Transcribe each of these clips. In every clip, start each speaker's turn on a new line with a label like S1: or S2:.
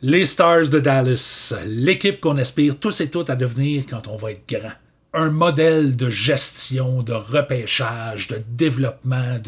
S1: Les Stars de Dallas, l'équipe qu'on aspire tous et toutes à devenir quand on va être grand. Un modèle de gestion, de repêchage, de développement,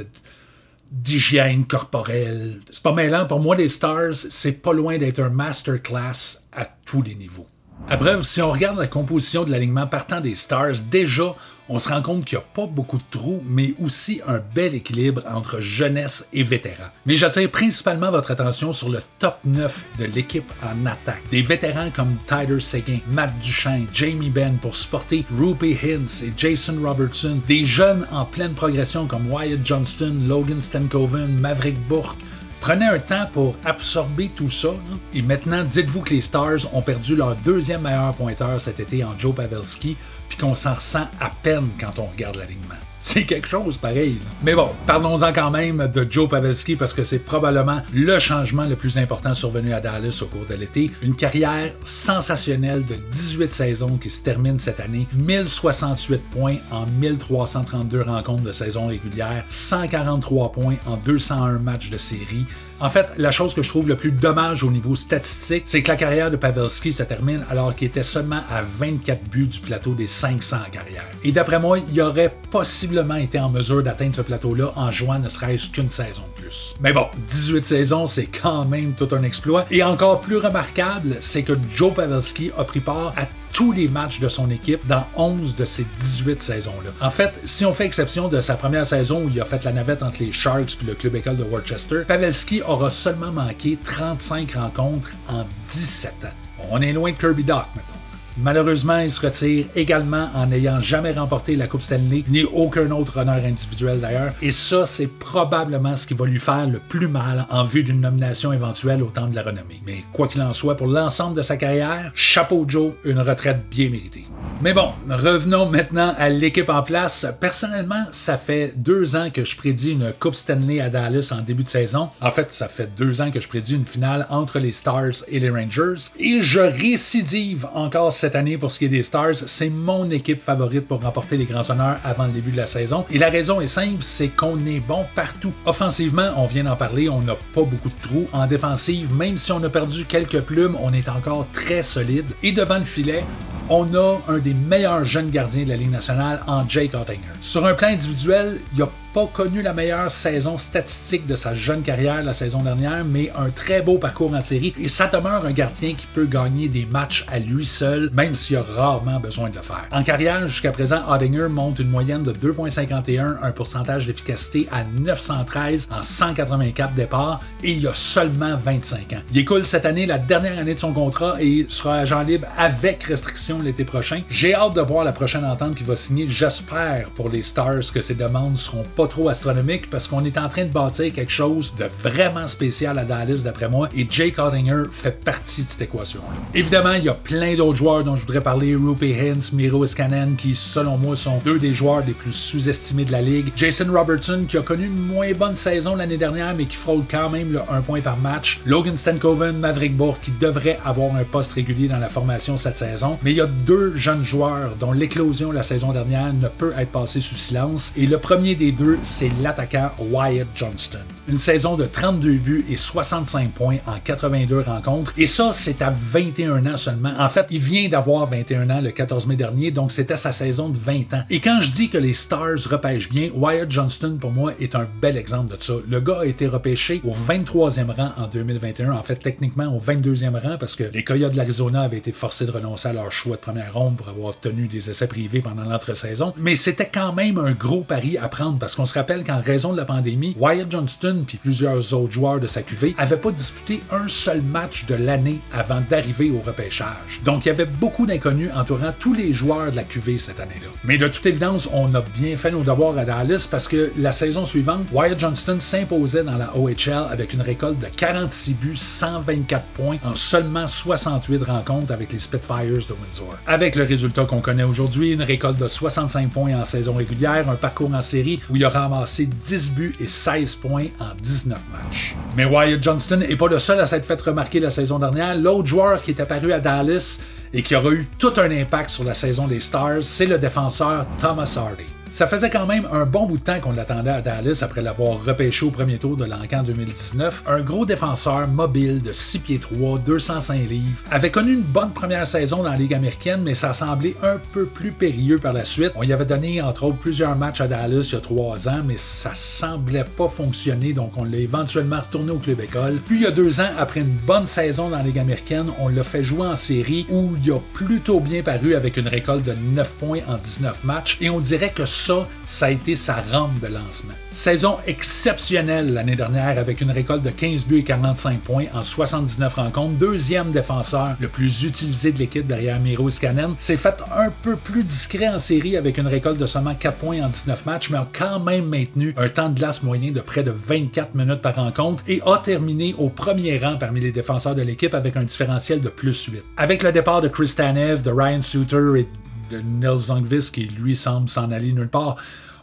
S1: d'hygiène corporelle. C'est pas mêlant. Pour moi, les Stars, c'est pas loin d'être un masterclass à tous les niveaux. À preuve, si on regarde la composition de l'alignement partant des Stars, déjà, on se rend compte qu'il n'y a pas beaucoup de trous, mais aussi un bel équilibre entre jeunesse et vétérans. Mais j'attire principalement votre attention sur le top 9 de l'équipe en attaque. Des vétérans comme Tyler Seguin, Matt Duchesne, Jamie Benn pour supporter Roope Hintz et Jason Robertson. Des jeunes en pleine progression comme Wyatt Johnston, Logan Stankoven, Maverick Bourque. Prenez un temps pour absorber tout ça, là. Et maintenant, dites-vous que les Stars ont perdu leur deuxième meilleur pointeur cet été en Joe Pavelski, puis qu'on s'en ressent à peine quand on regarde l'alignement. C'est quelque chose pareil. Là. Mais bon, parlons-en quand même de Joe Pavelski parce que c'est probablement le changement le plus important survenu à Dallas au cours de l'été. Une carrière sensationnelle de 18 saisons qui se termine cette année. 1068 points en 1332 rencontres de saison régulière. 143 points en 201 matchs de série. En fait, la chose que je trouve le plus dommage au niveau statistique, c'est que la carrière de Pavelski se termine alors qu'il était seulement à 24 buts du plateau des 500 en carrière. Et d'après moi, il aurait possiblement été en mesure d'atteindre ce plateau-là en jouant ne serait-ce qu'une saison de plus. Mais bon, 18 saisons, c'est quand même tout un exploit. Et encore plus remarquable, c'est que Joe Pavelski a pris part à tous les matchs de son équipe dans 11 de ces 18 saisons-là. En fait, si on fait exception de sa première saison où il a fait la navette entre les Sharks et le club école de Worcester, Pavelski aura seulement manqué 35 rencontres en 17 ans. On est loin de Kirby Dach, mettons. Malheureusement, il se retire également en n'ayant jamais remporté la Coupe Stanley, ni aucun autre honneur individuel d'ailleurs. Et ça, c'est probablement ce qui va lui faire le plus mal en vue d'une nomination éventuelle au Temple de la Renommée. Mais quoi qu'il en soit, pour l'ensemble de sa carrière, chapeau Joe, une retraite bien méritée. Mais bon, revenons maintenant à l'équipe en place. Personnellement, ça fait 2 ans que je prédis une Coupe Stanley à Dallas en début de saison. En fait, ça fait 2 ans que je prédis une finale entre les Stars et les Rangers. Et je récidive encore cette année pour ce qui est des Stars. C'est mon équipe favorite pour remporter les grands honneurs avant le début de la saison. Et la raison est simple, c'est qu'on est bon partout. Offensivement, on vient d'en parler, on n'a pas beaucoup de trous. En défensive, même si on a perdu quelques plumes, on est encore très solide. Et devant le filet, on a un des meilleurs jeunes gardiens de la Ligue nationale en Jake Oettinger. Sur un plan individuel, il n'a pas connu la meilleure saison statistique de sa jeune carrière la saison dernière, mais un très beau parcours en série. Et ça demeure un gardien qui peut gagner des matchs à lui seul, même s'il a rarement besoin de le faire. En carrière, jusqu'à présent, Oettinger monte une moyenne de 2,51, un pourcentage d'efficacité à 913 en 184 départs, et il a seulement 25 ans. Il écoule cette année la dernière année de son contrat et sera agent libre avec restriction l'été prochain. J'ai hâte de voir la prochaine entente qu'il va signer. J'espère pour les Stars que ses demandes seront pas trop astronomiques parce qu'on est en train de bâtir quelque chose de vraiment spécial à Dallas d'après moi et Jake Oettinger fait partie de cette équation-là. Évidemment, il y a plein d'autres joueurs dont je voudrais parler. Roope Hintz, Miro Iskanen qui selon moi sont 2 des joueurs les plus sous-estimés de la ligue. Jason Robertson qui a connu une moins bonne saison l'année dernière mais qui frôle quand même le 1 point par match. Logan Stankoven, Maverick Bourque qui devrait avoir un poste régulier dans la formation cette saison. Mais il y a 2 jeunes joueurs dont l'éclosion la saison dernière ne peut être passée sous silence et le premier des 2, c'est l'attaquant Wyatt Johnston. Une saison de 32 buts et 65 points en 82 rencontres. Et ça, c'est à 21 ans seulement. En fait, il vient d'avoir 21 ans le 14 mai dernier, donc c'était sa saison de 20 ans. Et quand je dis que les Stars repêchent bien, Wyatt Johnston, pour moi, est un bel exemple de ça. Le gars a été repêché au 23e rang en 2021. En fait, techniquement, au 22e rang, parce que les Coyotes de l'Arizona avaient été forcés de renoncer à leur choix de première ronde pour avoir obtenu des essais privés pendant l'entre-saison. Mais c'était quand même un gros pari à prendre, parce qu'on se rappelle qu'en raison de la pandémie, Wyatt Johnston puis plusieurs autres joueurs de sa cuvée n'avaient pas disputé un seul match de l'année avant d'arriver au repêchage. Donc il y avait beaucoup d'inconnus entourant tous les joueurs de la cuvée cette année-là. Mais de toute évidence, on a bien fait nos devoirs à Dallas parce que la saison suivante, Wyatt Johnston s'imposait dans la OHL avec une récolte de 46 buts, 124 points en seulement 68 rencontres avec les Spitfires de Windsor. Avec le résultat qu'on connaît aujourd'hui, une récolte de 65 points en saison régulière, un parcours en série où il a ramassé 10 buts et 16 points en 19 matchs. Mais Wyatt Johnston n'est pas le seul à s'être fait remarquer la saison dernière. L'autre joueur qui est apparu à Dallas et qui aura eu tout un impact sur la saison des Stars, c'est le défenseur Thomas Hardy. Ça faisait quand même un bon bout de temps qu'on l'attendait à Dallas après l'avoir repêché au premier tour de l'encan 2019. Un gros défenseur mobile de 6 pieds 3, 205 livres, avait connu une bonne première saison dans la Ligue américaine, mais ça semblait un peu plus périlleux par la suite. On y avait donné entre autres plusieurs matchs à Dallas il y a 3 ans, mais ça semblait pas fonctionner, donc on l'a éventuellement retourné au club école. Puis il y a 2 ans, après une bonne saison dans la Ligue américaine, on l'a fait jouer en série où il a plutôt bien paru avec une récolte de 9 points en 19 matchs, et on dirait que ça a été sa rampe de lancement. Saison exceptionnelle l'année dernière avec une récolte de 15 buts et 45 points en 79 rencontres, deuxième défenseur le plus utilisé de l'équipe derrière Miro Iskanen. S'est fait un peu plus discret en série avec une récolte de seulement 4 points en 19 matchs, mais a quand même maintenu un temps de glace moyen de près de 24 minutes par rencontre et a terminé au premier rang parmi les défenseurs de l'équipe avec un différentiel de plus 8. Avec le départ de Chris Tanev, de Ryan Suter et de Nils Lundqvist, qui lui semble s'en aller nulle part,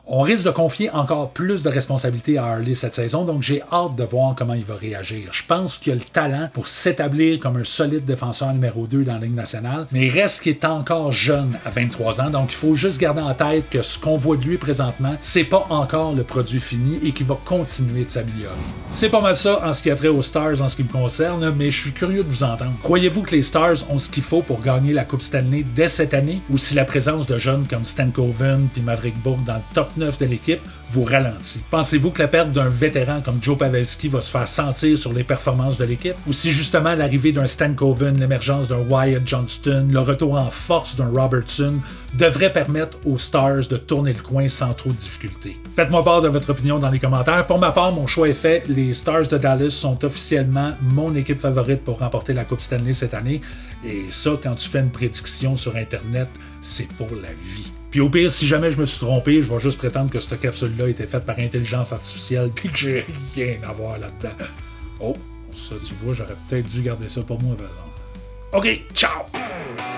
S1: on risque de confier encore plus de responsabilités à Harley cette saison, donc j'ai hâte de voir comment il va réagir. Je pense qu'il a le talent pour s'établir comme un solide défenseur numéro 2 dans la Ligue nationale, mais il reste qu'il est encore jeune à 23 ans, donc il faut juste garder en tête que ce qu'on voit de lui présentement, c'est pas encore le produit fini et qu'il va continuer de s'améliorer. C'est pas mal ça en ce qui a trait aux Stars en ce qui me concerne, mais je suis curieux de vous entendre. Croyez-vous que les Stars ont ce qu'il faut pour gagner la Coupe Stanley dès cette année, ou si la présence de jeunes comme Stan Coven et Maverick Bourque dans le top 9 de l'équipe vous ralentit? Pensez-vous que la perte d'un vétéran comme Joe Pavelski va se faire sentir sur les performances de l'équipe? Ou si justement l'arrivée d'un Stan Coven, l'émergence d'un Wyatt Johnston, le retour en force d'un Robertson devrait permettre aux Stars de tourner le coin sans trop de difficultés? Faites-moi part de votre opinion dans les commentaires. Pour ma part, mon choix est fait. Les Stars de Dallas sont officiellement mon équipe favorite pour remporter la Coupe Stanley cette année. Et ça, quand tu fais une prédiction sur Internet, c'est pour la vie. Puis au pire, si jamais je me suis trompé, je vais juste prétendre que cette capsule-là a été faite par intelligence artificielle puis que j'ai rien à voir là-dedans. Oh, ça tu vois, j'aurais peut-être dû garder ça pour moi, par exemple. OK, ciao!